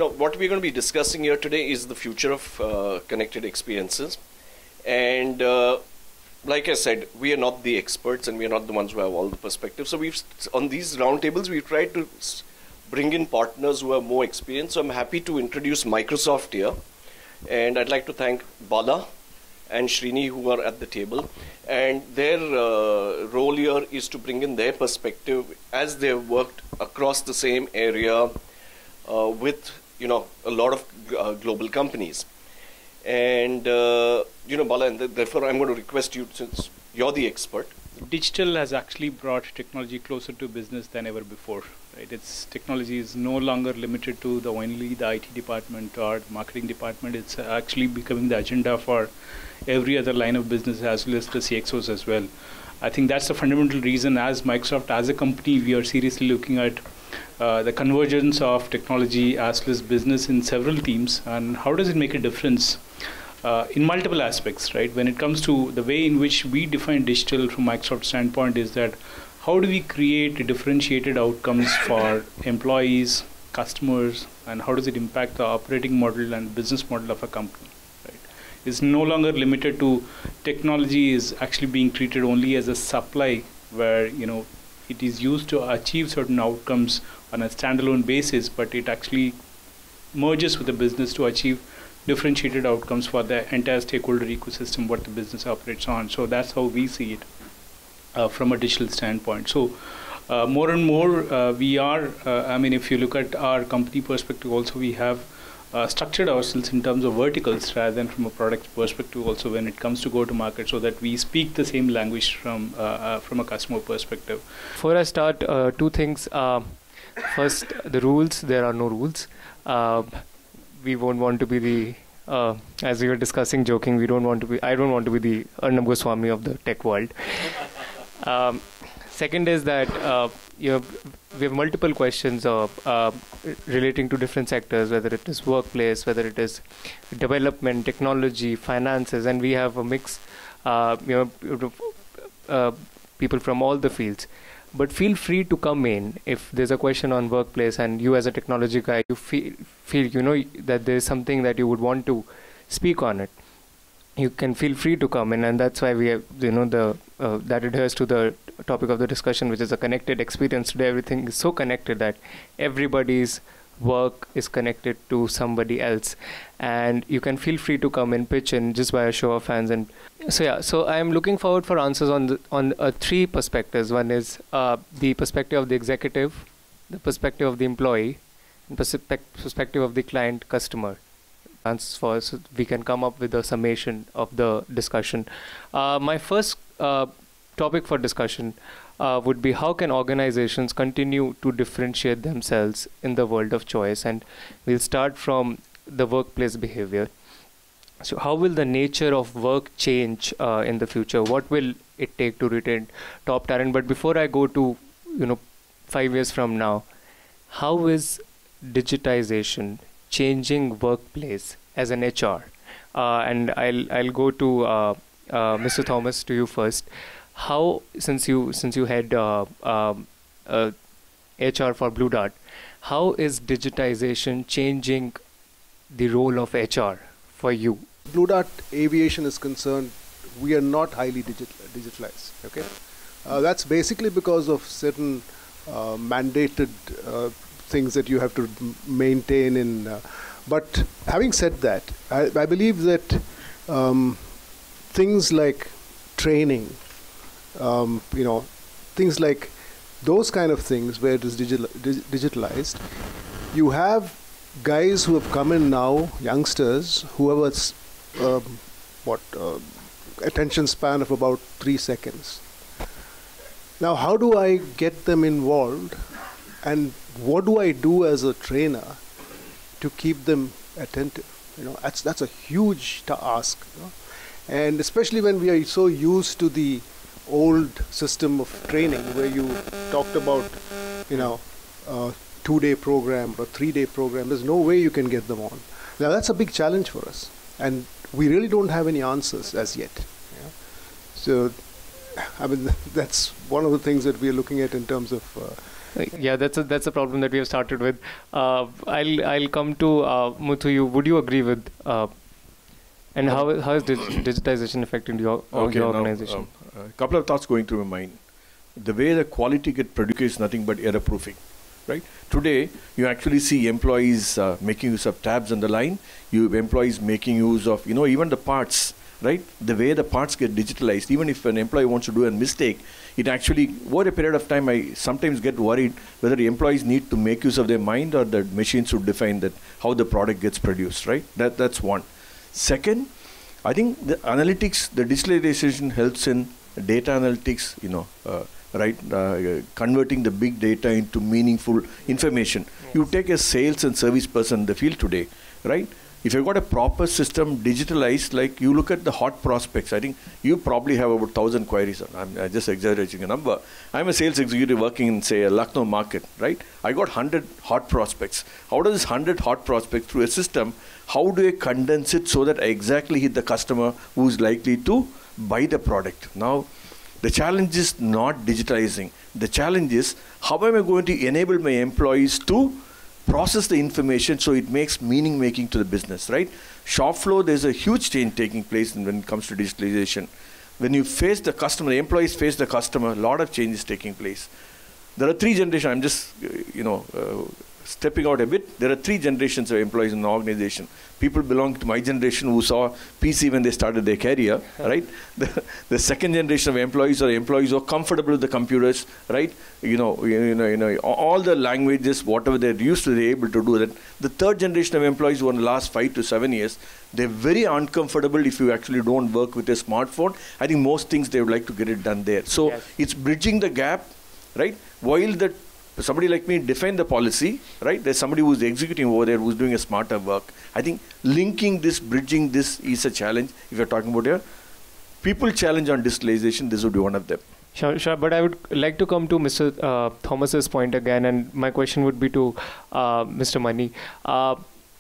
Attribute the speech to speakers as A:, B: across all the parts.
A: what we're going to be discussing here today is the future of connected experiences. And like I said, we are not the experts and we are not the ones who have all the perspectives. So on these roundtables, we've tried to bring in partners who have more experience. So I'm happy to introduce Microsoft here. And I'd like to thank Bala and Srini who are at the table. And their role here is to bring in their perspective as they've worked across the same area with, a lot of global companies. And, Bala, and therefore I'm going to request you, since you're the expert.
B: Digital has actually brought technology closer to business than ever before. Right? Technology is no longer limited to only the IT department or the marketing department. It's actually becoming the agenda for every other line of business as well as the CXOs as well. I think that's the fundamental reason as Microsoft, as a company, we are seriously looking at the convergence of technology as well as business in several teams, and how does it make a difference in multiple aspects, right? When it comes to the way in which we define digital from Microsoft standpoint is that how do we create differentiated outcomes for employees, customers, and how does it impact the operating model and business model of a company, right? It's no longer limited to technology is actually being treated only as a supply where, it is used to achieve certain outcomes on a standalone basis, but it actually merges with the business to achieve differentiated outcomes for the entire stakeholder ecosystem what the business operates on. So that's how we see it from a digital standpoint. So more and more we are, if you look at our company perspective also, we have structured ourselves in terms of verticals rather than from a product perspective also when it comes to go to market, so that we speak the same language from a customer perspective.
C: Before I start, two things. First, the rules. There are no rules. We won't want to be the, as we were discussing, joking, I don't want to be the Arnab Goswami of the tech world. Second is that we have multiple questions relating to different sectors, whether it is workplace, whether it is development, technology, finances, and we have a mix, people from all the fields. But feel free to come in if there's a question on workplace and you as a technology guy, you feel that there's something that you would want to speak on it. You can feel free to come in, and that's why we have, that adheres to the topic of the discussion, which is a connected experience. Today, everything is so connected that everybody's work is connected to somebody else, and you can feel free to come and pitch in just by a show of hands. And so I'm looking forward for answers on three perspectives. One is the perspective of the executive, the perspective of the employee, and perspective of the client customer. Answers for us, so we can come up with a summation of the discussion. My first topic for discussion would be how can organizations continue to differentiate themselves in the world of choice, and we'll start from the workplace behavior. So how will the nature of work change in the future? What will it take to retain top talent? But before I go to 5 years from now, how is digitization changing workplace as an HR? And I'll go to Mr. Thomas, to you first. How, since you had HR for Blue Dart, how is digitization changing the role of HR for you?
D: Blue Dart Aviation is concerned, we are not highly digitalized. Okay, that's basically because of certain mandated things that you have to maintain in. But having said that, I believe that things like training, things like those kind of things where it is digitalized, you have guys who have come in now, youngsters, who have attention span of about 3 seconds. Now, how do I get them involved, and what do I do as a trainer to keep them attentive? That's a huge task, and especially when we are so used to the old system of training where you talked about, a 2-day program or a 3-day program. There's no way you can get them on. Now that's a big challenge for us, and we really don't have any answers as yet. So, that's one of the things that we are looking at in terms of
C: Yeah, that's a problem that we have started with. I'll come to Muthu. Would you agree with? And how is digitization affecting your organization?
E: A couple of thoughts going through my mind. The way the quality get produced is nothing but error proofing, right? Today, you actually see employees making use of tabs on the line. You have employees making use of, even the parts, right? The way the parts get digitalized, even if an employee wants to do a mistake, it actually, over a period of time, I sometimes get worried whether the employees need to make use of their mind or the machine should define that how the product gets produced, right? That's one. Second, I think the analytics, the digitalization helps in data analytics, converting the big data into meaningful information. Yes. You take a sales and service person in the field today, right? If you've got a proper system digitalized, like you look at the hot prospects, I think you probably have about 1,000 queries. I'm just exaggerating a number. I'm a sales executive working in, say, a Lucknow market, right? I got 100 hot prospects. Out of this 100 hot prospects through a system, how do I condense it so that I exactly hit the customer who's likely to buy the product? Now, the challenge is not digitalizing. The challenge is how am I going to enable my employees to process the information so it makes meaning making to the business, right? Shop floor, there's a huge change taking place when it comes to digitalization. When you face the customer, the employees face the customer, a lot of changes taking place. There are three generations. I'm just, stepping out a bit. There are three generations of employees in the organization. People belong to my generation who saw PC when they started their career, right? The second generation of employees are employees who are comfortable with the computers, right? All the languages, whatever they're used to, they're able to do that. The third generation of employees who in the last 5 to 7 years, they're very uncomfortable if you actually don't work with a smartphone. I think most things they would like to get it done there. So yes, it's bridging the gap, right? While somebody like me define the policy, right? There's somebody who's executing over there who's doing a smarter work. I think linking this, bridging this is a challenge. If you're talking about a people challenge on digitalization, this would be one of them.
C: Sure. But I would like to come to Mr. Thomas's point again, and my question would be to Mr. Mani.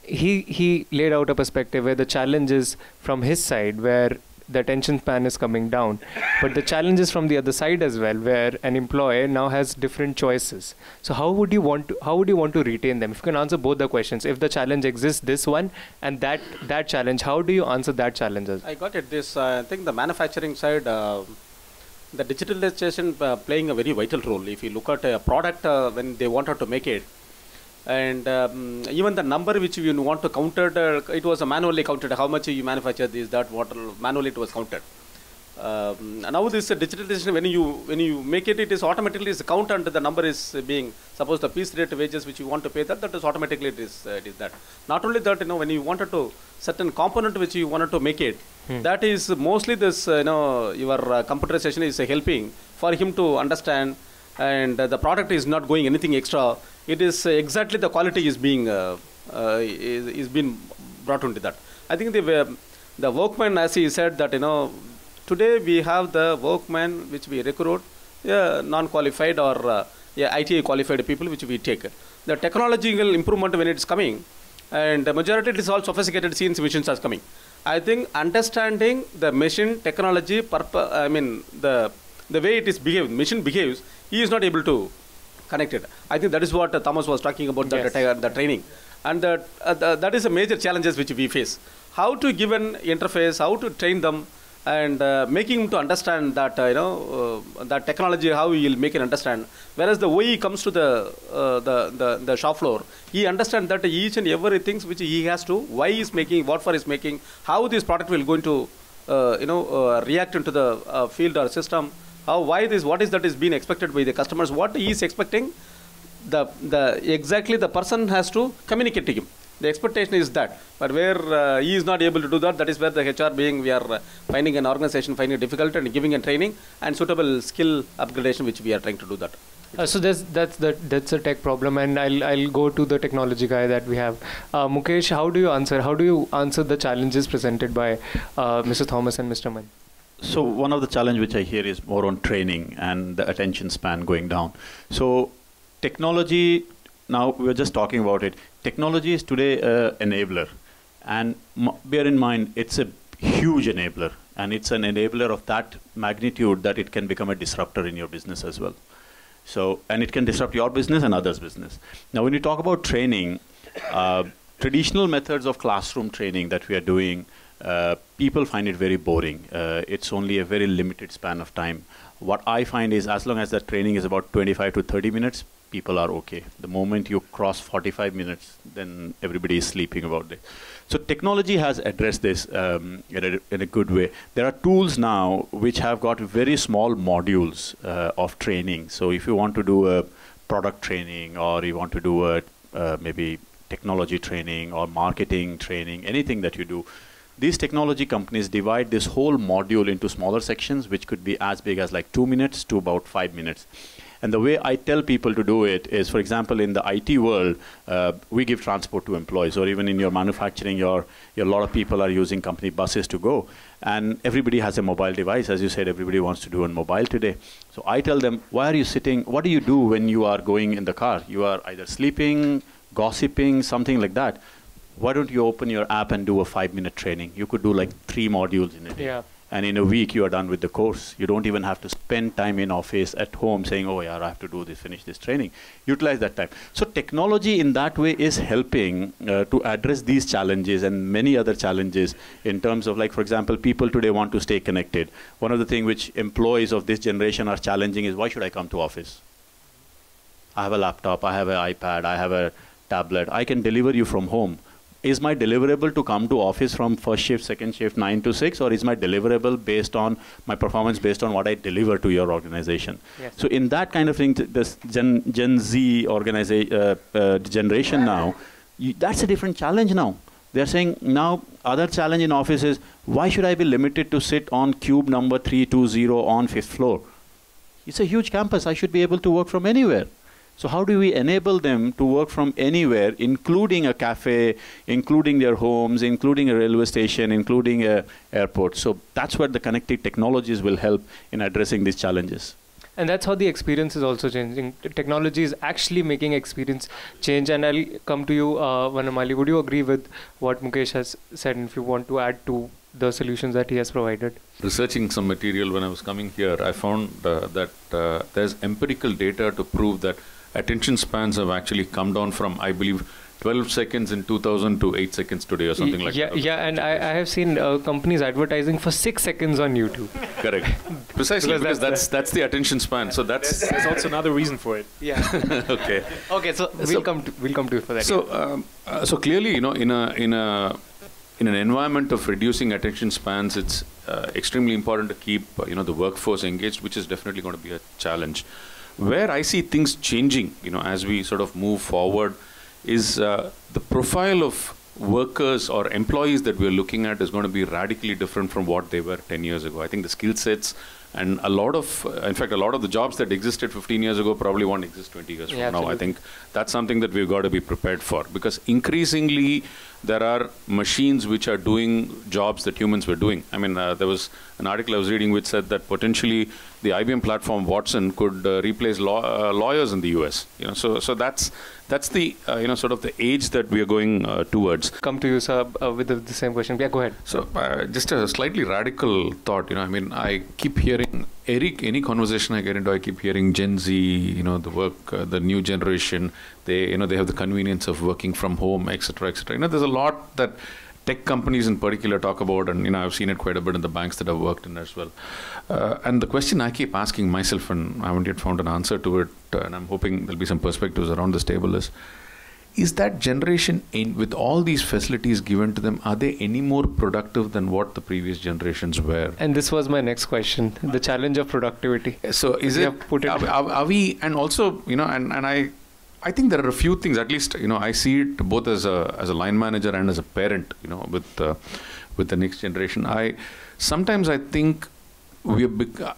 C: He laid out a perspective where the challenge is from his side, where the attention span is coming down, but the challenge is from the other side as well, where an employer now has different choices. So how would you want to retain them? If you can answer both the questions, if the challenge exists, this one and that challenge, how do you answer that challenge?
F: I got it. I think the manufacturing side, the digitalization playing a very vital role. If you look at a product when they wanted to make it, and even the number which you want to counter, it was manually counted. How much you manufacture this, that, what, manually it was counted. Now this digitalization, when you make it, it is automatically is count and the number is being, suppose the piece rate wages which you want to pay, that is automatically it is that. Not only that, when you wanted to certain component which you wanted to make it, that is mostly this, your computerization is helping for him to understand, and the product is not going anything extra. It is exactly the quality is being is being brought into that. I think the workman, as he said, that today we have the workman which we recruit, non-qualified or ITA qualified people which we take. The technological improvement when it's coming, and the majority it is all sophisticated CNC machines are coming. I think understanding the machine technology, the way it is behaved, machine behaves, he is not able to connect it. I think that is what Thomas was talking about, yes, the training. And that is a major challenges which we face. How to give an interface, how to train them, and making him to understand that, that technology, how he will make it understand. Whereas the way he comes to the shop floor, he understands that each and everything which he has to, why he is making, what for he is making, how this product will going to, react into the field or system. What is that is being expected by the customers, what he is expecting, exactly the person has to communicate to him. The expectation is that, but where he is not able to do that, that is where the HR we are finding an organization, finding it difficult and giving a training and suitable skill upgradation which we are trying to do that.
C: So that's a tech problem, and I'll go to the technology guy that we have. Mukesh, how do you answer the challenges presented by Mr. Thomas and Mr. Mani?
G: So one of the challenge which I hear is more on training and the attention span going down. So technology, now we're just talking about it. Technology is today an enabler, and bear in mind it's a huge enabler, and it's an enabler of that magnitude that it can become a disruptor in your business as well. So, and it can disrupt your business and others' business. Now, when you talk about training, traditional methods of classroom training that we are doing, people find it very boring. It's only a very limited span of time. What I find is as long as that training is about 25 to 30 minutes, people are okay. The moment you cross 45 minutes, then everybody is sleeping about it. So technology has addressed this in a good way. There are tools now which have got very small modules of training. So if you want to do a product training, or you want to do a maybe technology training or marketing training, anything that you do, these technology companies divide this whole module into smaller sections, which could be as big as like 2 minutes to about 5 minutes. And the way I tell people to do it is, for example, in the IT world, we give transport to employees, or even in your manufacturing, a lot of people are using company buses to go. And everybody has a mobile device. As you said, everybody wants to do on mobile today. So I tell them, why are you sitting? What do you do when you are going in the car? You are either sleeping, gossiping, something like that. Why don't you open your app and do a 5-minute training? You could do like 3 modules in a day.
C: Yeah.
G: And in a week, you are done with the course. You don't even have to spend time in office at home saying, oh, yeah, I have to do this, finish this training. Utilize that time. So technology in that way is helping to address these challenges and many other challenges in terms of, like, for example, people today want to stay connected. One of the things which employees of this generation are challenging is, why should I come to office? I have a laptop, I have an iPad, I have a tablet. I can deliver you from home. Is my deliverable to come to office from first shift, second shift, 9 to 6, or is my deliverable based on my performance, based on what I deliver to your organization?
C: Yes.
G: So in that kind of thing, this Gen Z generation now, that's a different challenge now. They're saying now, other challenge in office is, why should I be limited to sit on cube number 320 on 5th floor? It's a huge campus. I should be able to work from anywhere. So how do we enable them to work from anywhere, including a cafe, including their homes, including a railway station, including an airport? So that's where the connected technologies will help in addressing these challenges.
C: And that's how the experience is also changing. Technology is actually making experience change. And I'll come to you, Vanamali. Would you agree with what Mukesh has said, and if you want to add to the solutions that he has provided?
H: Researching some material when I was coming here, I found that there's empirical data to prove that attention spans have actually come down from, I believe, 12 seconds in 2000 to 8 seconds today or something like that.
C: Yeah, and I have seen companies advertising for 6 seconds on YouTube.
H: Correct. Precisely, because that's the attention span. So that's
B: There's also another reason for it.
C: Yeah.
H: okay.
C: Okay, so we'll come to it for that.
H: So clearly, in an environment of reducing attention spans, it's extremely important to keep the workforce engaged, which is definitely going to be a challenge. Where I see things changing, as we sort of move forward, is the profile of workers or employees that we're looking at is going to be radically different from what they were 10 years ago. I think the skill sets and a lot of the jobs that existed 15 years ago probably won't exist 20 years from now.
C: Absolutely.
H: I think that's something that we've got to be prepared for, because increasingly there are machines which are doing jobs that humans were doing. I mean, there was an article I was reading which said that potentially the IBM platform Watson could replace lawyers in the US. So that's the sort of the age that we are going towards.
C: Come to you, sir, with the same question. Yeah, go ahead.
H: So just a slightly radical thought. I mean, I keep hearing any conversation I get into, I keep hearing Gen Z, the work, the new generation. They have the convenience of working from home, etc., etc. There's a lot that tech companies in particular talk about, and I've seen it quite a bit in the banks that I've worked in as well. And the question I keep asking myself, and I haven't yet found an answer to it, and I'm hoping there'll be some perspectives around this table, is that generation, with all these facilities given to them, are they any more productive than what the previous generations were?
C: And this was my next question, the challenge of productivity.
H: So is it, are we, and also, and I think there are a few things, at least, I see it both as a line manager and as a parent, with the next generation. Sometimes I think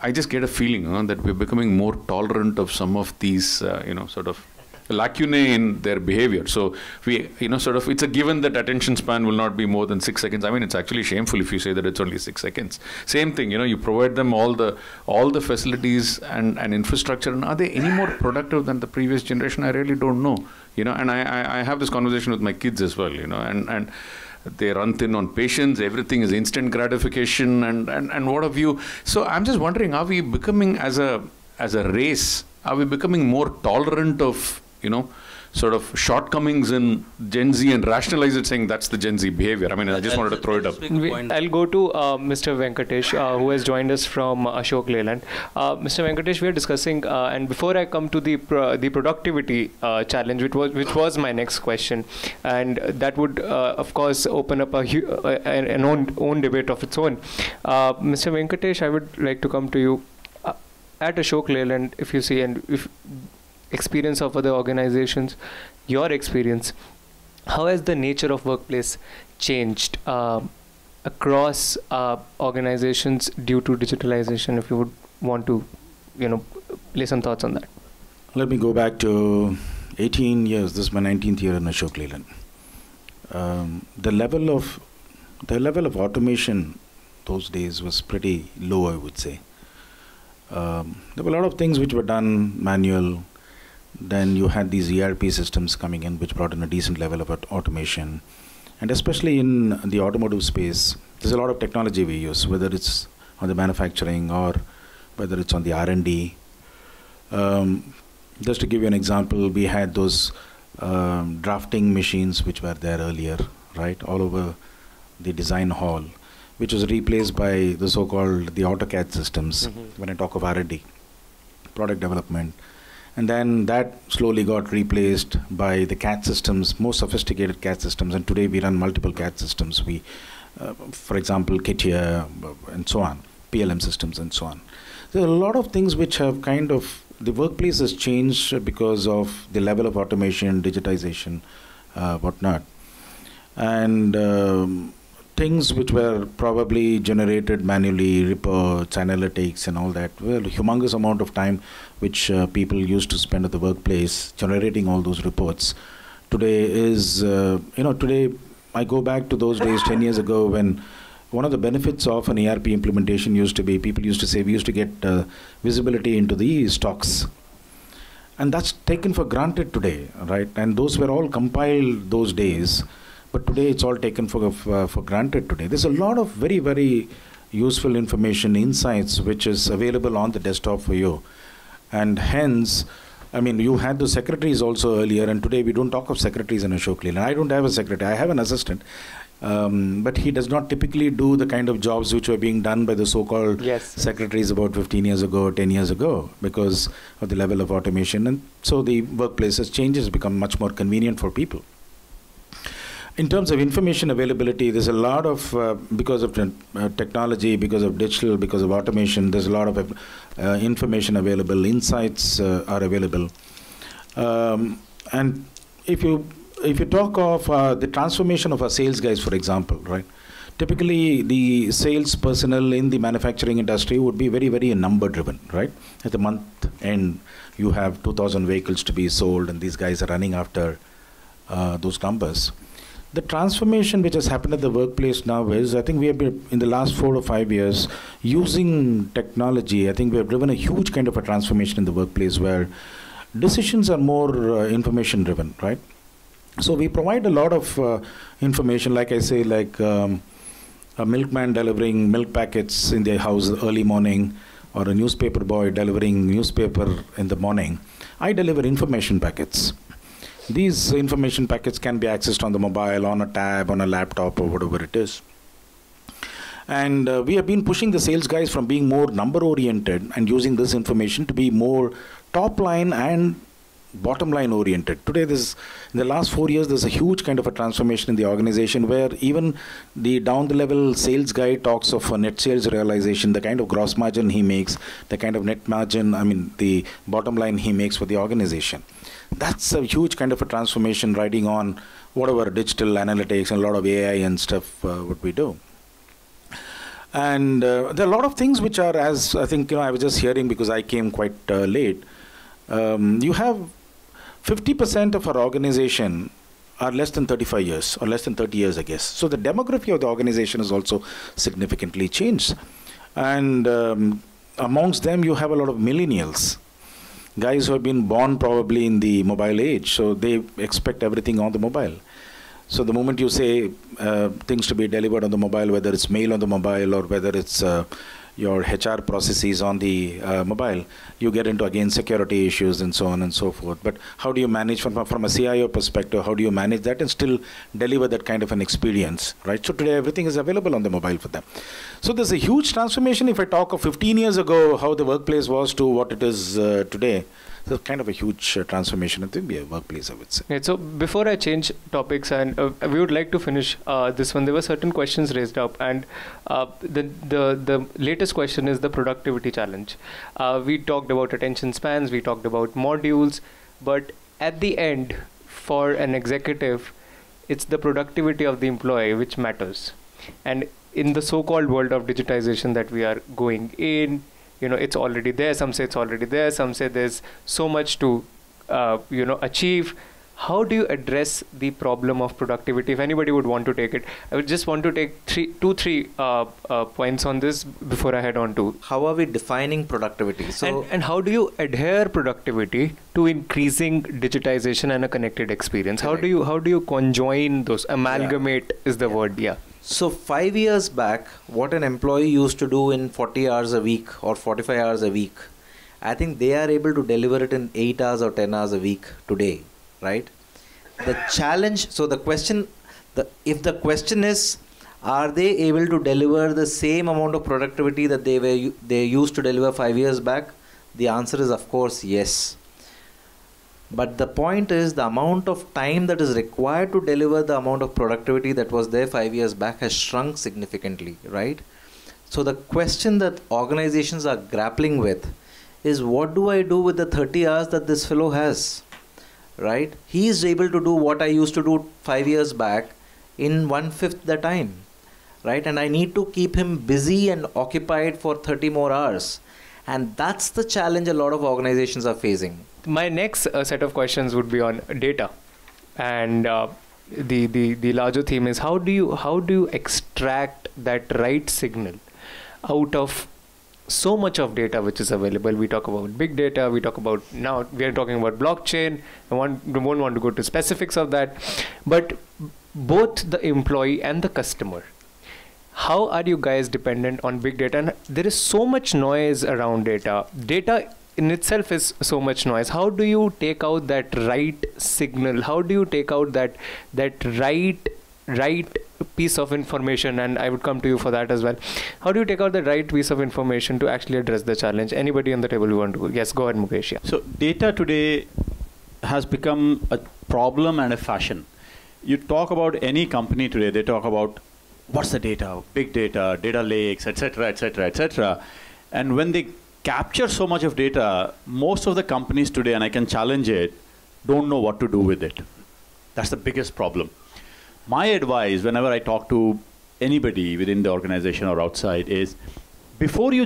H: I just get a feeling that we're becoming more tolerant of some of these, sort of lacunae in their behavior. So we, it's a given that attention span will not be more than 6 seconds. I mean, it's actually shameful if you say that it's only 6 seconds. Same thing, you provide them all the facilities and infrastructure, and are they any more productive than the previous generation? I really don't know. And I have this conversation with my kids as well, and they run thin on patience. Everything is instant gratification, and what have you. So I'm just wondering, are we becoming as a race are we becoming more tolerant of, sort of shortcomings in Gen Z and rationalize it, saying that's the Gen Z behavior? I mean, I just wanted to throw it up.
C: I'll go to Mr. Venkatesh, who has joined us from Ashok Leyland. Mr. Venkatesh, we are discussing, and before I come to the productivity challenge, which was my next question, and that would, of course, open up an own debate of its own. Mr. Venkatesh, I would like to come to you. At Ashok Leyland, if you see, and if experience of other organizations, your experience, how has the nature of workplace changed across organizations due to digitalization? If you would want to, lay some thoughts on that.
I: Let me go back to 18 years. This is my 19th year in Ashok Leyland. The level of automation those days was pretty low, I would say. There were a lot of things which were done manual. Then you had these ERP systems coming in which brought in a decent level of automation. And especially in the automotive space, there's a lot of technology we use, whether it's on the manufacturing or whether it's on the R&D. Just to give you an example, we had those drafting machines which were there earlier, right, all over the design hall, which was replaced by the so-called the AutoCAD systems, when I talk of R&D, product development. And then that slowly got replaced by the CAD systems, more sophisticated CAD systems. And today we run multiple CAD systems. For example, CATIA and so on, PLM systems and so on. There are a lot of things which have the workplace has changed because of the level of automation, digitization, whatnot. And things which were probably generated manually, reports, analytics and all that, well, humongous amount of time which people used to spend at the workplace generating all those reports. Today is, today I go back to those days 10 years ago when one of the benefits of an ERP implementation used to be, people used to say we used to get visibility into the stocks. And that's taken for granted today, right? And those were all compiled those days. But today it's all taken for granted today. There's a lot of very, very useful information, insights, which is available on the desktop for you. And hence, I mean, you had the secretaries also earlier, and today we don't talk of secretaries in Ashok Leyland. I don't have a secretary. I have an assistant. But he does not typically do the kind of jobs which were being done by the so-called secretaries about 15 years ago, 10 years ago, because of the level of automation. And so the workplace has changed, has become much more convenient for people. In terms of information availability, there's a lot of, because of technology, because of digital, because of automation, there's a lot of information available, insights are available. And if you talk of the transformation of our sales guys, for example, right? Typically, the sales personnel in the manufacturing industry would be very, very number driven, right? At the month end, you have 2,000 vehicles to be sold, and these guys are running after those numbers. The transformation which has happened at the workplace now is, I think we have been, in the last 4 or 5 years, using technology. I think we have driven a huge kind of a transformation in the workplace where decisions are more information driven, right? So we provide a lot of information, like I say, like a milkman delivering milk packets in their house early morning, or a newspaper boy delivering newspaper in the morning. I deliver information packets. These information packets can be accessed on the mobile, on a tab, on a laptop, or whatever it is. And we have been pushing the sales guys from being more number-oriented and using this information to be more top-line and bottom-line oriented. Today, in the last 4 years, there's a huge kind of a transformation in the organization where even the down-the-level sales guy talks of a net sales realization, the kind of gross margin he makes, the kind of net margin, I mean, the bottom line he makes for the organization. That's a huge kind of a transformation riding on whatever digital analytics and a lot of AI and stuff what we do. And there are a lot of things which are, as I think, I was just hearing because I came quite late. You have 50% of our organization are less than 35 years or less than 30 years, I guess. So the demography of the organization has also significantly changed. And amongst them, you have a lot of millennials. Guys who have been born probably in the mobile age, so they expect everything on the mobile. So the moment you say things to be delivered on the mobile, whether it's mail on the mobile or whether it's your HR processes on the mobile, you get into again security issues and so on and so forth. But how do you manage from a CIO perspective? How do you manage that and still deliver that kind of an experience, right? So today everything is available on the mobile for them. So there's a huge transformation. If I talk of 15 years ago, how the workplace was to what it is today. So kind of a huge transformation in the workplace, I would say.
C: Yeah, so before I change topics, and we would like to finish this one, there were certain questions raised up, and the latest question is the productivity challenge. We talked about attention spans, we talked about modules, but at the end, for an executive, it's the productivity of the employee which matters. And in the so-called world of digitization that we are going in, it's already there. Some say it's already there. Some say there's so much to, achieve. How do you address the problem of productivity? If anybody would want to take it, I would just want to take two, three points on this before I head on to.
J: How are we defining productivity? So
C: and how do you adhere productivity to increasing digitization and a connected experience?
J: Correct.
C: How do you conjoin those? Amalgamate is the word. Yeah.
J: So 5 years back, what an employee used to do in 40 hours a week or 45 hours a week, I think they are able to deliver it in 8 hours or 10 hours a week today, right? The challenge, so the question, if the question is, are they able to deliver the same amount of productivity that they used to deliver 5 years back? The answer is of course yes. But the point is the amount of time that is required to deliver the amount of productivity that was there 5 years back has shrunk significantly, right? So the question that organizations are grappling with is, what do I do with the 30 hours that this fellow has, right? He is able to do what I used to do 5 years back in 1/5 the time, right? And I need to keep him busy and occupied for 30 more hours. And that's the challenge a lot of organizations are facing.
C: My next set of questions would be on data, and the larger theme is how do you extract that right signal out of so much of data which is available. We talk about big data, we talk about, now we are talking about blockchain. I won't want to go to specifics of that, but both the employee and the customer, how are you guys dependent on big data? And there is so much noise around data. Data in itself is so much noise. How do you take out that right signal? How do you take out that right piece of information? And I would come to you for that as well. How do you take out the right piece of information to actually address the challenge? Anybody on the table who want to go? Yes, go ahead, Mukesh. Yeah.
G: So data today has become a problem and a fashion. You talk about any company today, they talk about what's the data, big data, data lakes, etc., etc., etc. And when they capture so much of data, most of the companies today, and I can challenge it, don't know what to do with it. That's the biggest problem. My advice, whenever I talk to anybody within the organization or outside, is before you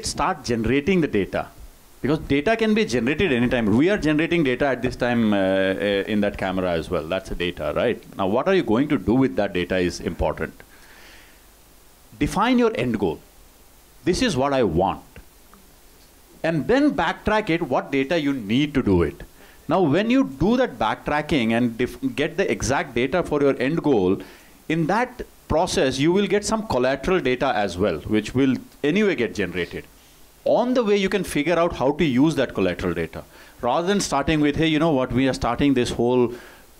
G: start generating the data, because data can be generated anytime. We are generating data at this time in that camera as well. That's the data, right? Now, what are you going to do with that data is important. Define your end goal. This is what I want. And then backtrack it, what data you need to do it. Now, when you do that backtracking and get the exact data for your end goal, in that process, you will get some collateral data as well, which will anyway get generated. On the way, you can figure out how to use that collateral data. Rather than starting with, hey, you know what, we are starting this whole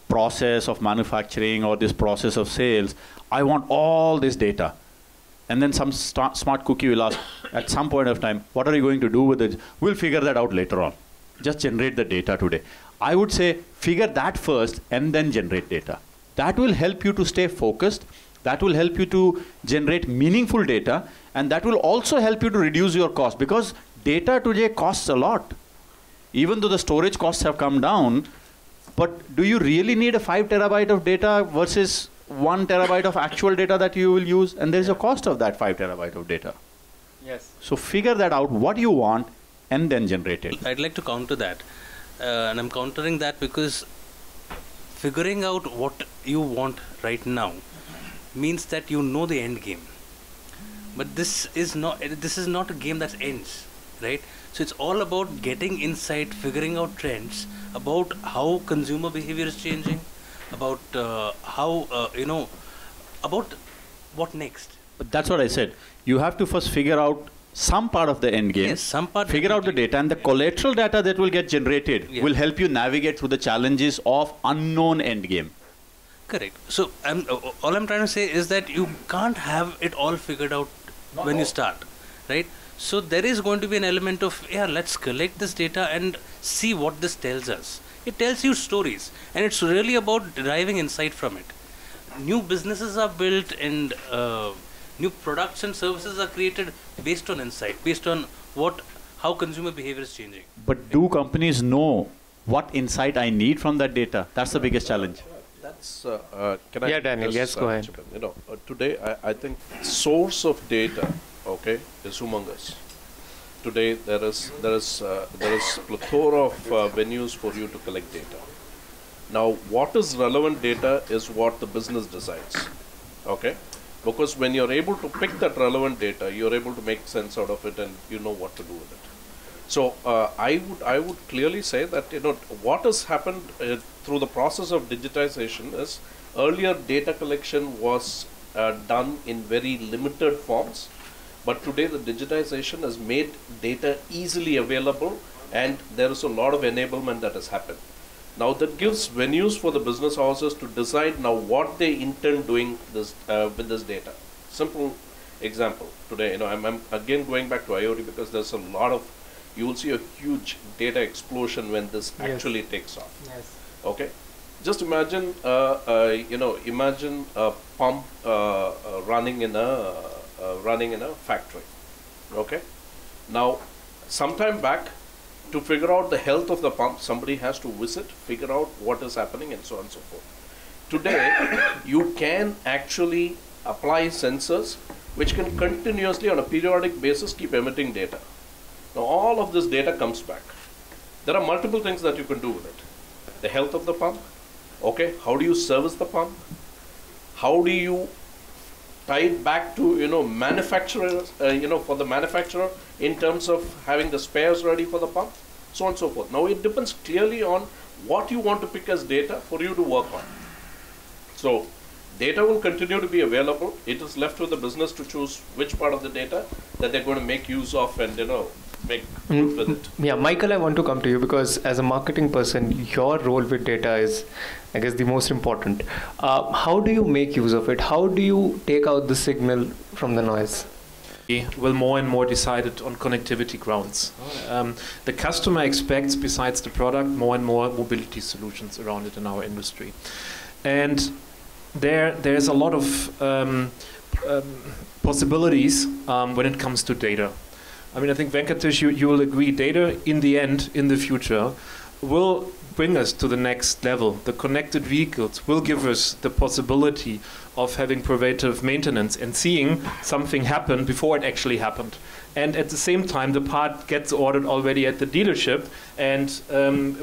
G: process of manufacturing or this process of sales. I want all this data. And then some smart cookie will ask, at some point of time, what are you going to do with it? We'll figure that out later on. Just generate the data today. I would say figure that first and then generate data. That will help you to stay focused. That will help you to generate meaningful data. And that will also help you to reduce your cost, because data today costs a lot. Even though the storage costs have come down, but do you really need a 5 terabyte of data versus 1 terabyte of actual data that you will use? And there is a cost of that 5 terabyte of data.
C: Yes.
G: So figure that out, what you want, and then generate it.
K: I'd like to counter that. And I'm countering that because figuring out what you want right now means that you know the end game. But this is not a game that ends, right? So it's all about getting insight, figuring out trends, about how consumer behavior is changing, about about what next.
G: But that's what I said. You have to first figure out some part of the end game,
K: Yes, some part
G: figure out the data, and the collateral data that will get generated will help you navigate through the challenges of unknown end game.
K: Correct. So all I'm trying to say is that you can't have it all figured out when you start, right? So there is going to be an element of, yeah, let's collect this data and see what this tells us. It tells you stories, and it's really about deriving insight from it. New businesses are built, and new products and services are created based on insight, based on how consumer behavior is changing.
G: But do companies know what insight I need from that data? That's the biggest challenge.
A: That's can I?
C: Yeah, Daniel. Yes, go ahead.
A: You know, today I think source of data, okay, is humongous. Today there is plethora of venues for you to collect data. Now, what is relevant data is what the business decides, okay? Because when you're able to pick that relevant data, you're able to make sense out of it, and you know what to do with it. So I would clearly say that, you know, what has happened through the process of digitization is earlier data collection was done in very limited forms, but today the digitization has made data easily available, and there is a lot of enablement that has happened. Now that gives venues for the business houses to decide now what they intend doing this with this data. Simple example today, you know, I'm again going back to IoT because there's a lot of, you will see a huge data explosion when this actually takes off.
C: Yes.
A: Okay, just imagine, you know, imagine a pump running in a factory. Okay, now sometime back, to figure out the health of the pump, somebody has to visit, figure out what is happening, and so on and so forth. Today, you can actually apply sensors which can continuously on a periodic basis keep emitting data. Now all of this data comes back. There are multiple things that you can do with it. The health of the pump, okay, how do you service the pump? How do you tie it back to, you know, manufacturers, you know, for the manufacturer in terms of having the spares ready for the pump, so on and so forth. Now it depends clearly on what you want to pick as data for you to work on. So data will continue to be available. It is left to the business to choose which part of the data that they're going to make use of and, you know, make good with it.
C: Yeah, Michael, I want to come to you because as a marketing person, your role with data is, I guess, the most important. How do you make use of it? How do you take out the signal from the noise?
L: Will more and more decided on connectivity grounds. The customer expects, besides the product, more and more mobility solutions around it in our industry. And there's a lot of possibilities when it comes to data. I mean, I think, Venkatesh, you will agree, data in the end, in the future, will bring us to the next level. The connected vehicles will give us the possibility of having preventive maintenance and seeing something happen before it actually happened. And at the same time, the part gets ordered already at the dealership, and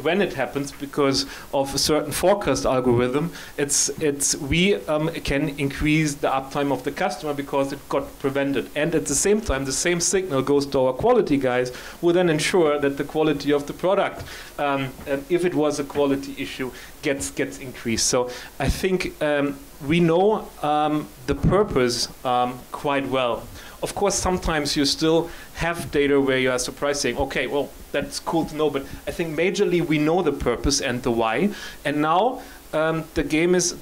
L: when it happens, because of a certain forecast algorithm, we can increase the uptime of the customer because it got prevented. And at the same time, the same signal goes to our quality guys, who then ensure that the quality of the product, if it was a quality issue, gets increased. So I think we know the purpose quite well. Of course, sometimes you still have data where you are surprised, saying, okay, well, that's cool to know, but I think majorly we know the purpose and the why. And now the game is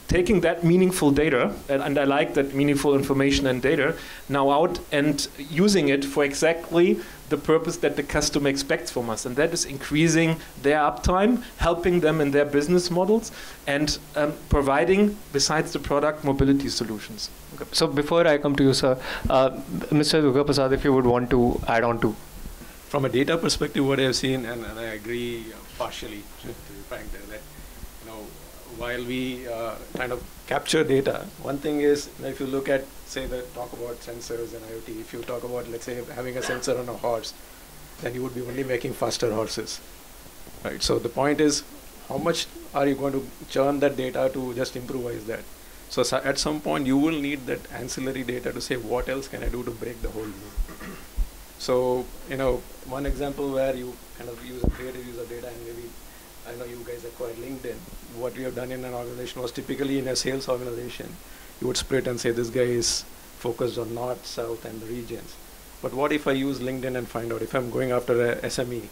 L: taking that meaningful data, and I like that meaningful information and data, now out and using it for exactly the purpose that the customer expects from us. And that is increasing their uptime, helping them in their business models, and providing, besides the product, mobility solutions.
C: Okay. So before I come to you, sir, Mr. Durga Prasad, if you would want to add on to.
M: From a data perspective, what I've seen, and I agree partially, to be frank, that, you know, while we kind of capture data, one thing is, you know, if you look at, say, talk about sensors and IoT, if you talk about, let's say, having a sensor on a horse, then you would be only making faster horses, right? So the point is, how much are you going to churn that data to just improvise that? So at some point, you will need that ancillary data to say, what else can I do to break the whole loop? So, you know, one example where you kind of creative use of data, and maybe, I know you guys acquired LinkedIn. What we have done in an organization was, typically in a sales organization, you would split and say, this guy is focused on north, south, and the regions. But what if I use LinkedIn and find out if I'm going after a SME,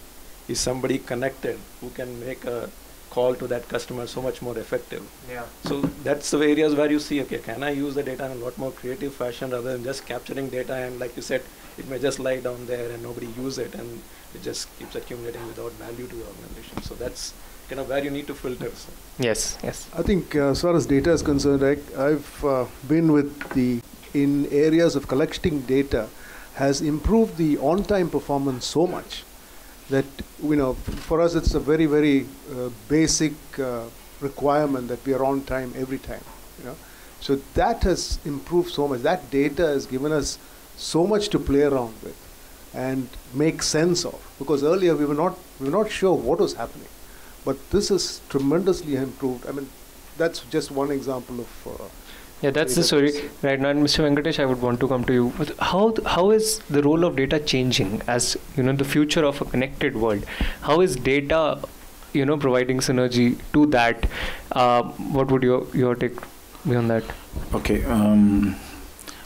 M: is somebody connected who can make a call to that customer so much more effective?
C: Yeah.
M: So that's the areas where you see, okay, can I use the data in a lot more creative fashion rather than just capturing data and, like you said, it may just lie down there and nobody use it and it just keeps accumulating without value to the organization. So that's kind of where you need to filter. So.
C: Yes, yes.
D: I think as far as data is concerned, I've been in areas of collecting data has improved the on-time performance so much that, for us it's a very, very basic requirement that we are on time every time. So that has improved so much. That data has given us so much to play around with and make sense of, because earlier we were not sure what was happening, but this has tremendously improved. I mean, that's just one example of
C: yeah, that's the story right now. And Mr. Venkatesh, I would want to come to you. How is the role of data changing as the future of a connected world? How is data providing synergy to that? What would your take be on that?
I: Okay,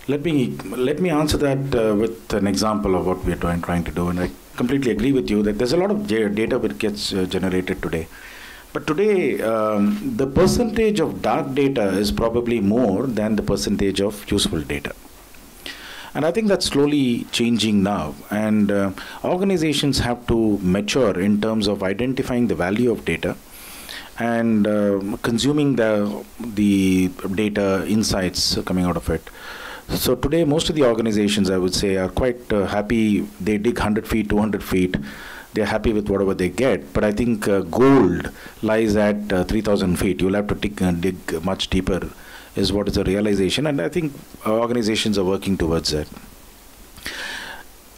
I: let me answer that with an example of what we are trying to do. And I completely agree with you that there's a lot of data that gets generated today. But today, the percentage of dark data is probably more than the percentage of useful data. And I think that's slowly changing now. And organizations have to mature in terms of identifying the value of data and consuming the data insights coming out of it. So today, most of the organizations, I would say, are quite happy. They dig 100 feet, 200 feet. They're happy with whatever they get. But I think gold lies at 3,000 feet. You'll have to dig much deeper, is what is the realization. And I think organizations are working towards that.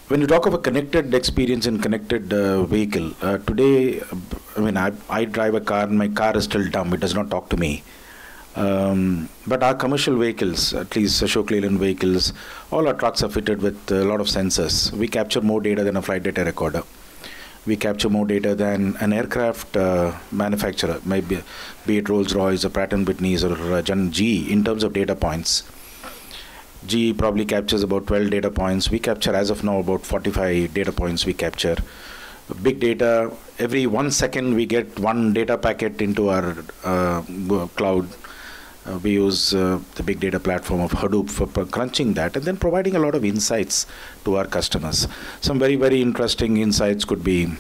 I: When you talk of a connected experience and connected vehicle, today, I mean, I drive a car and my car is still dumb. It does not talk to me. But our commercial vehicles, at least Ashok Leyland vehicles, all our trucks are fitted with a lot of sensors. We capture more data than a flight data recorder. We capture more data than an aircraft manufacturer, maybe be it Rolls-Royce or Pratt & Whitney's or GE, in terms of data points. GE probably captures about 12 data points. We capture, as of now, about 45 data points we capture. Big data, every 1 second we get one data packet into our cloud. We use the big data platform of Hadoop for crunching that and then providing a lot of insights to our customers. Some very, very interesting insights could be,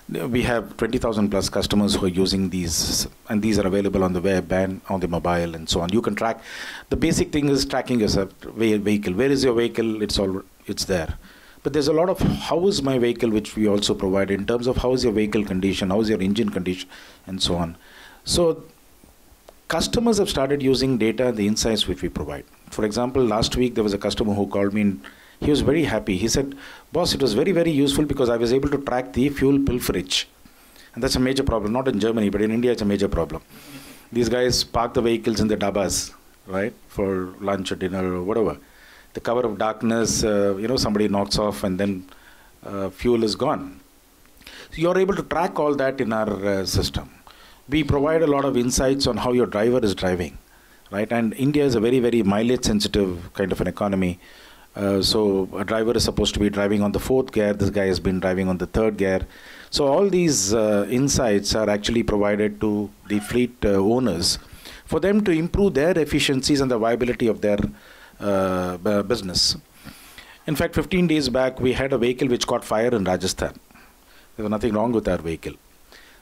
I: we have 20,000 plus customers who are using these, and these are available on the web and on the mobile and so on. You can track, the basic thing is tracking your vehicle. Where is your vehicle? It's there. But there's a lot of how is my vehicle, which we also provide in terms of how is your vehicle condition, how is your engine condition, and so on. So customers have started using data and the insights which we provide. For example, last week there was a customer who called me and he was very happy. He said, boss, it was very, very useful because I was able to track the fuel pilferage. And that's a major problem, not in Germany, but in India it's a major problem. These guys park the vehicles in the dabas, right, for lunch or dinner or whatever. The cover of darkness, somebody knocks off and then fuel is gone. So you're able to track all that in our system. We provide a lot of insights on how your driver is driving, right? And India is a very, very mileage-sensitive kind of an economy. So a driver is supposed to be driving on the 4th gear. This guy has been driving on the 3rd gear. So all these insights are actually provided to the fleet owners for them to improve their efficiencies and the viability of their business. In fact, 15 days back, we had a vehicle which caught fire in Rajasthan. There was nothing wrong with our vehicle.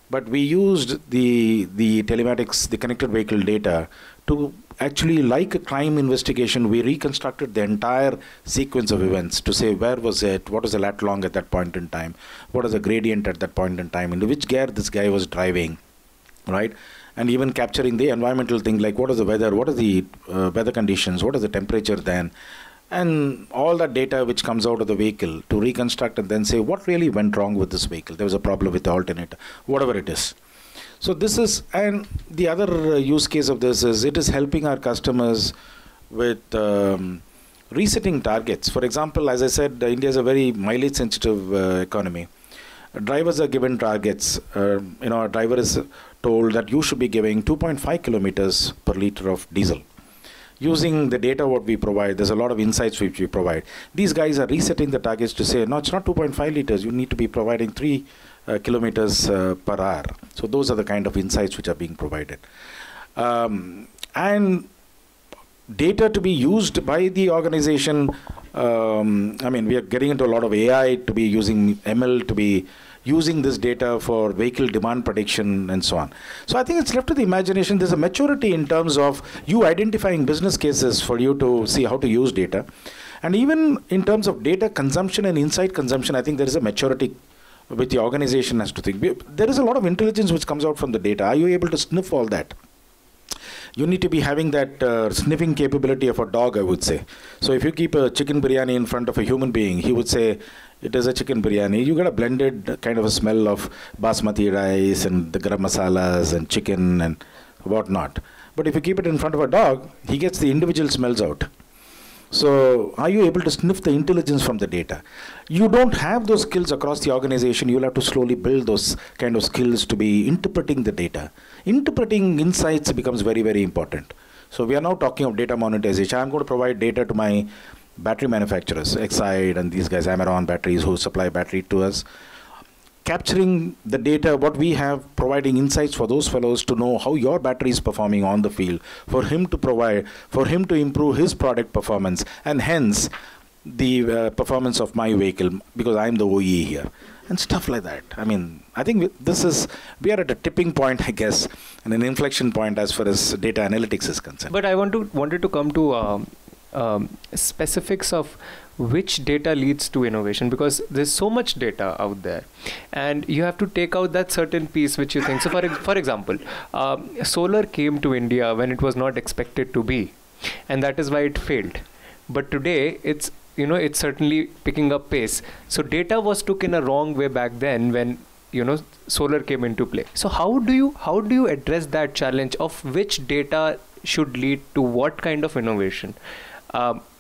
I: But we used the telematics, the connected vehicle data to actually, like a crime investigation, we reconstructed the entire sequence of events to say where was it, what was the lat long at that point in time, what was the gradient at that point in time, into which gear this guy was driving, right? And even capturing the environmental thing like what is the weather, what are the weather conditions, what is the temperature then, and all that data which comes out of the vehicle to reconstruct and then say what really went wrong with this vehicle. There was a problem with the alternator, whatever it is. So this is, and the other use case of this is it is helping our customers with resetting targets. For example, as I said, India is a very mileage sensitive economy. Drivers are given targets. A driver is told that you should be giving 2.5 kilometers per liter of diesel. using the data what we provide, there's a lot of insights which we provide. These guys are resetting the targets to say, no, it's not 2.5 liters. You need to be providing 3 kilometers per hour. So those are the kind of insights which are being provided. And data to be used by the organization, I mean, we are getting into a lot of AI to be using ML to be using this data for vehicle demand prediction and so on. So I think it's left to the imagination. There's a maturity in terms of you identifying business cases for you to see how to use data. And even in terms of data consumption and insight consumption, I think there is a maturity which the organization has to think. There is a lot of intelligence which comes out from the data. Are you able to sniff all that? You need to be having that sniffing capability of a dog, I would say. So if you keep a chicken biryani in front of a human being, he would say, it is a chicken biryani. You get a blended kind of a smell of basmati rice and the garam masalas and chicken and whatnot. But if you keep it in front of a dog, he gets the individual smells out. So are you able to sniff the intelligence from the data? You don't have those skills across the organization. You'll have to slowly build those kind of skills to be interpreting the data. Interpreting insights becomes very, very important. So we are now talking of data monetization. I'm going to provide data to my battery manufacturers, Exide and these guys, Amaron Batteries, who supply battery to us. Capturing the data, what we have, providing insights for those fellows to know how your battery is performing on the field, for him to provide, for him to improve his product performance, and hence the performance of my vehicle, because I'm the OE here, and stuff like that. I mean, I think we are at a tipping point, I guess, and an inflection point as far as data analytics is concerned.
C: But I wanted to come to specifics of which data leads to innovation, because there's so much data out there and you have to take out that certain piece which you think. So for example, solar came to India when it was not expected to be, and that is why it failed. But today it's certainly picking up pace. So data was took in a wrong way back then when solar came into play. So how do you address that challenge of which data should lead to what kind of innovation?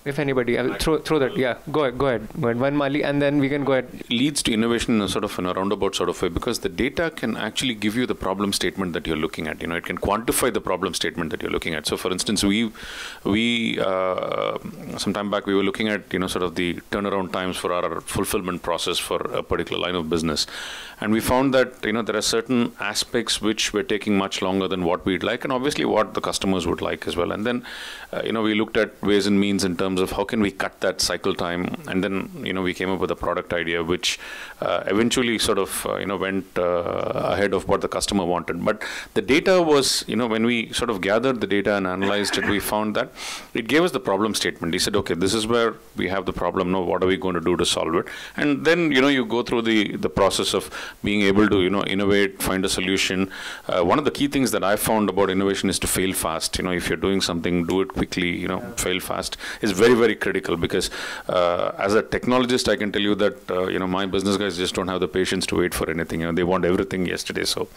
C: If anybody, I'll throw that. Yeah, go ahead. One Mali, and then we can go ahead.
H: Leads to innovation in a roundabout sort of way, because the data can actually give you the problem statement that you're looking at. It can quantify the problem statement that you're looking at. So, for instance, we some time back we were looking at sort of the turnaround times for our fulfillment process for a particular line of business, and we found that there are certain aspects which were taking much longer than what we'd like, and obviously what the customers would like as well. And then we looked at ways and means in terms of how can we cut that cycle time, and then we came up with a product idea which eventually sort of went ahead of what the customer wanted. But the data was when we sort of gathered the data and analyzed it, we found that it gave us the problem statement. He said, okay, this is where we have the problem. Now what are we going to do to solve it? And then you go through the process of being able to innovate, find a solution. One of the key things that I found about innovation is to fail fast. If you're doing something, do it quickly. Fail fast is very, very critical, because as a technologist, I can tell you that my business guys just don't have the patience to wait for anything. They want everything yesterday. So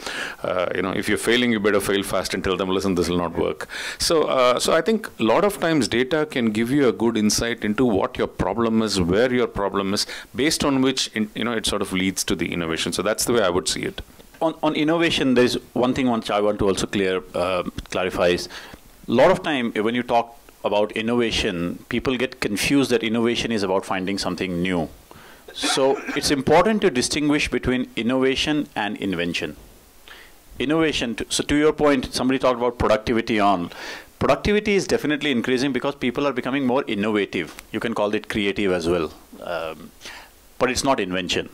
H: if you're failing, you better fail fast and tell them, listen, this will not work. So I think a lot of times data can give you a good insight into what your problem is, where your problem is, based on which it sort of leads to the innovation. So that's the way I would see it.
G: On innovation, there is one thing which I want to also clarify is, a lot of time when you talk about innovation, people get confused that innovation is about finding something new. So it's important to distinguish between innovation and invention. Innovation, so to your point, somebody talked about productivity Productivity is definitely increasing because people are becoming more innovative. You can call it creative as well. But it's not invention.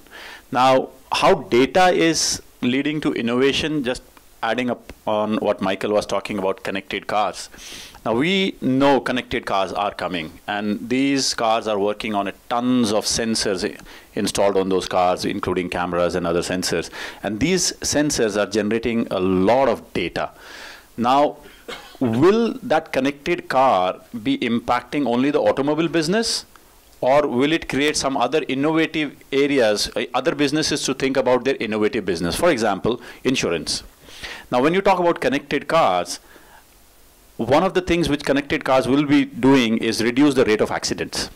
G: Now, how data is leading to innovation, just adding up on what Michael was talking about, connected cars. Now we know connected cars are coming, and these cars are working on tons of sensors installed on those cars, including cameras and other sensors. And these sensors are generating a lot of data. Now, will that connected car be impacting only the automobile business, or will it create some other innovative areas, other businesses to think about their innovative business? For example, insurance. Now, when you talk about connected cars, one of the things which connected cars will be doing is reduce the rate of accidents.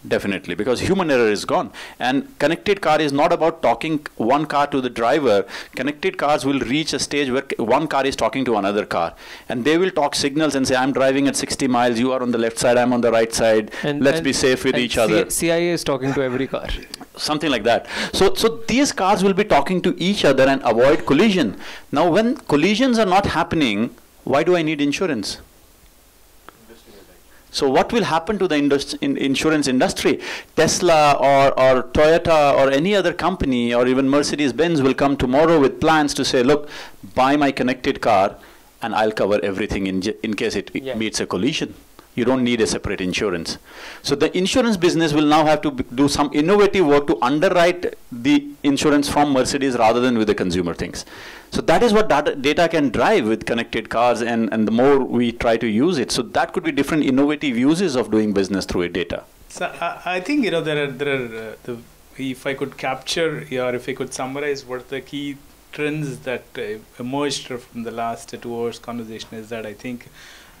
G: Definitely, because human error is gone. And connected car is not about talking one car to the driver. Connected cars will reach a stage where one car is talking to another car. And they will talk signals and say, I'm driving at 60 miles, you are on the left side, I'm on the right side, let's be safe with each other.
C: CIA is talking to every car.
G: Something like that. So these cars will be talking to each other and avoid collision. Now, when collisions are not happening, why do I need insurance? So what will happen to the insurance industry? Tesla or Toyota or any other company or even Mercedes-Benz will come tomorrow with plans to say, look, buy my connected car and I'll cover everything in case it meets a collision. You don't need a separate insurance. So the insurance business will now have to do some innovative work to underwrite the insurance from Mercedes rather than with the consumer things. So that is what data can drive with connected cars, and the more we try to use it. So that could be different innovative uses of doing business through data.
B: So I think, you know, there are if I could capture or if I could summarize what the key trends that emerged from the last 2 hours conversation is that I think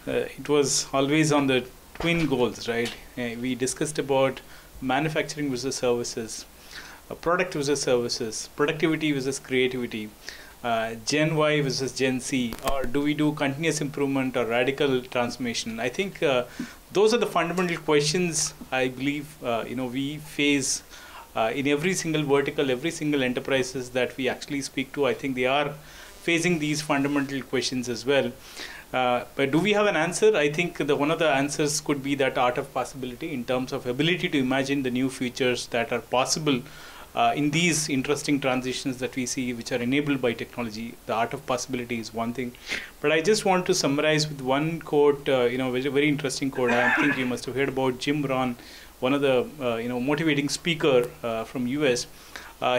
B: it was always on the twin goals, right? We discussed about manufacturing versus services, product versus services, productivity versus creativity, Gen Y versus Gen Z, or do we do continuous improvement or radical transformation? I think those are the fundamental questions I believe we face in every single vertical, every single enterprises that we actually speak to. I think they are facing these fundamental questions as well. But do we have an answer? I think one of the answers could be that art of possibility in terms of ability to imagine the new futures that are possible in these interesting transitions that we see, which are enabled by technology. The art of possibility is one thing. But I just want to summarize with one quote, very interesting quote. I think you must have heard about Jim Rohn, one of the motivating speaker from US.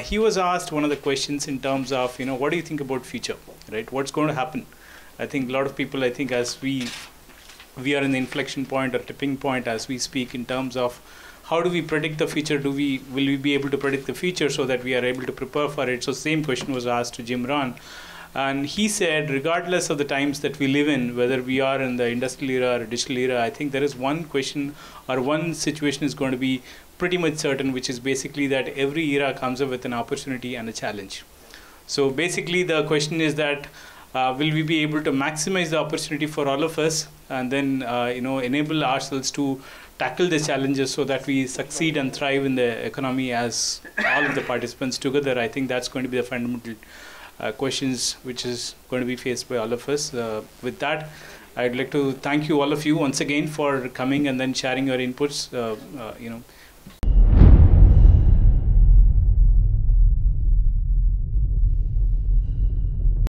B: He was asked one of the questions in terms of, what do you think about future, right? What's going to happen? I think a lot of people, as we are in the inflection point or tipping point as we speak in terms of how do we predict the future? Will we be able to predict the future so that we are able to prepare for it? So same question was asked to Jim Rohn. And he said, regardless of the times that we live in, whether we are in the industrial era or digital era, I think there is one question or one situation is going to be pretty much certain, which is basically that every era comes up with an opportunity and a challenge. So basically the question is that will we be able to maximize the opportunity for all of us and then enable ourselves to tackle the challenges so that we succeed and thrive in the economy as all of the participants together? I think that's going to be the fundamental questions which is going to be faced by all of us. With that, I'd like to thank you all of you once again for coming and then sharing your inputs.